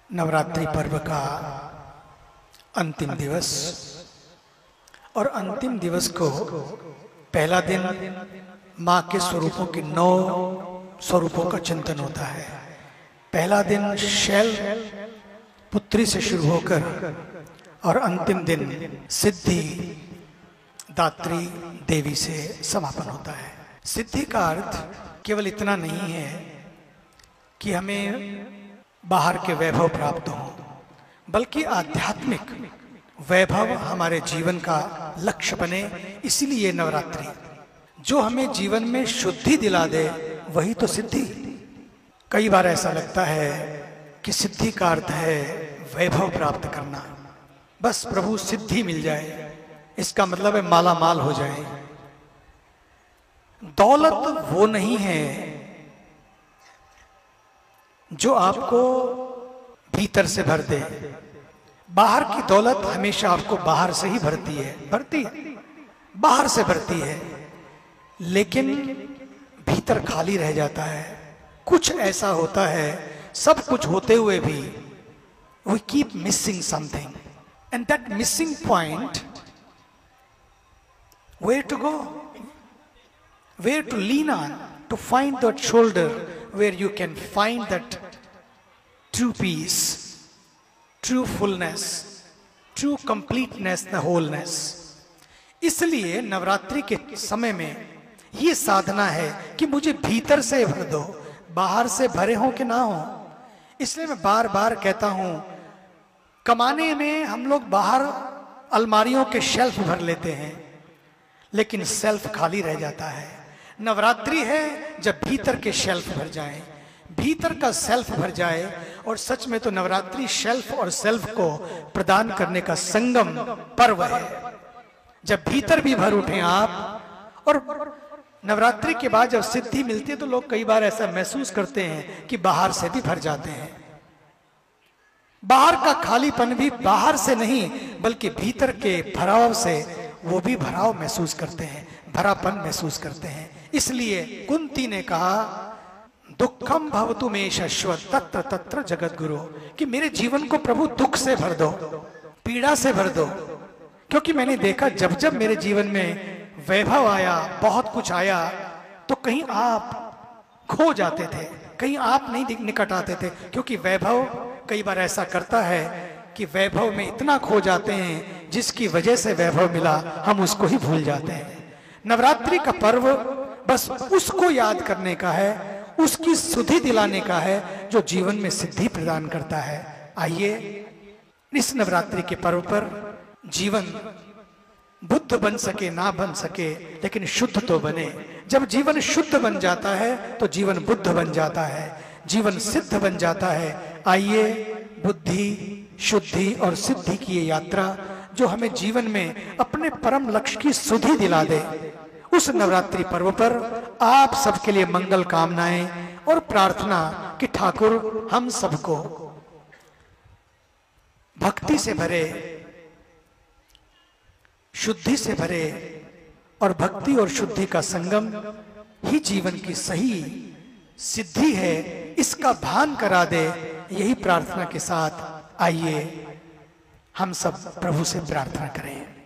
नवरात्रि पर्व का अंतिम दिवस। और अंतिम दिवस को पहला दिन माँ के स्वरूपों के 9 स्वरूपों का चिंतन होता है। पहला दिन शैल पुत्री से शुरू होकर और अंतिम दिन सिद्धि दात्री देवी से समापन होता है। सिद्धि का अर्थ केवल इतना नहीं है कि हमें बाहर के वैभव प्राप्त हो, बल्कि आध्यात्मिक वैभव हमारे जीवन का लक्ष्य बने। इसीलिए नवरात्रि जो हमें जीवन में शुद्धि दिला दे वही तो सिद्धि। कई बार ऐसा लगता है कि सिद्धि का अर्थ है वैभव प्राप्त करना, बस प्रभु सिद्धि मिल जाए, इसका मतलब है माला माल हो जाए। दौलत वो नहीं है जो आपको भीतर से भर दे। बाहर की दौलत हमेशा आपको बाहर से ही भरती है, बाहर से भरती है, लेकिन भीतर खाली रह जाता है। कुछ ऐसा होता है, सब कुछ होते हुए भी we keep missing something, and that missing point, where to go, where to lean on, to find that shoulder where you can find that true peace, true fullness, true completeness, the wholeness। इसलिए नवरात्रि के समय में ये साधना है कि मुझे भीतर से भर दो, बाहर से भरे हो कि ना हो। इसलिए मैं बार बार कहता हूं, कमाने में हम लोग बाहर अलमारियों के शेल्फ भर लेते हैं, लेकिन सेल्फ खाली रह जाता है। नवरात्रि है जब भीतर के शेल्फ भर जाए, भीतर का सेल्फ भर जाए। और सच में तो नवरात्रि शेल्फ और सेल्फ को प्रदान करने का संगम पर्व है। जब भीतर भी भर उठे आप, और नवरात्रि के बाद जब सिद्धि मिलती है तो लोग कई बार ऐसा महसूस करते हैं कि बाहर से भी भर जाते हैं। बाहर का खालीपन भी बाहर से नहीं बल्कि भीतर के भराव से वो भी भराव महसूस करते हैं, भरापन महसूस करते हैं। इसलिए कुंती ने कहा, दुखम भवतु मे शश्वत तत्र तत्र जगत गुरु, कि मेरे जीवन को प्रभु दुख से भर दो, पीड़ा से भर दो। क्योंकि मैंने देखा जब जब मेरे जीवन में वैभव आया, बहुत कुछ आया, तो कहीं आप खो जाते थे, कहीं आप नहीं निकट आते थे। क्योंकि वैभव कई बार ऐसा करता है कि वैभव में इतना खो जाते हैं जिसकी वजह से वैभव मिला, हम उसको ही भूल जाते हैं। नवरात्रि का पर्व बस उसको याद करने का है, उसकी सुधि दिलाने का है जो जीवन में सिद्धि प्रदान करता है। आइए इस नवरात्रि के पर्व पर जीवन बुद्ध बन सके ना बन सके, लेकिन शुद्ध तो बने। जब जीवन शुद्ध बन जाता है तो जीवन बुद्ध बन जाता है, जीवन सिद्ध बन जाता है। आइए बुद्धि, शुद्धि और सिद्धि की ये यात्रा जो हमें जीवन में अपने परम लक्ष्य की सुधि दिला दे, उस नवरात्रि पर्व पर आप सबके लिए मंगल कामनाएं और प्रार्थना कि ठाकुर हम सबको भक्ति से भरे, शुद्धि से भरे, और भक्ति और शुद्धि का संगम ही जीवन की सही सिद्धि है, इसका भान करा दे। यही प्रार्थना के साथ आइए हम सब प्रभु से प्रार्थना करें।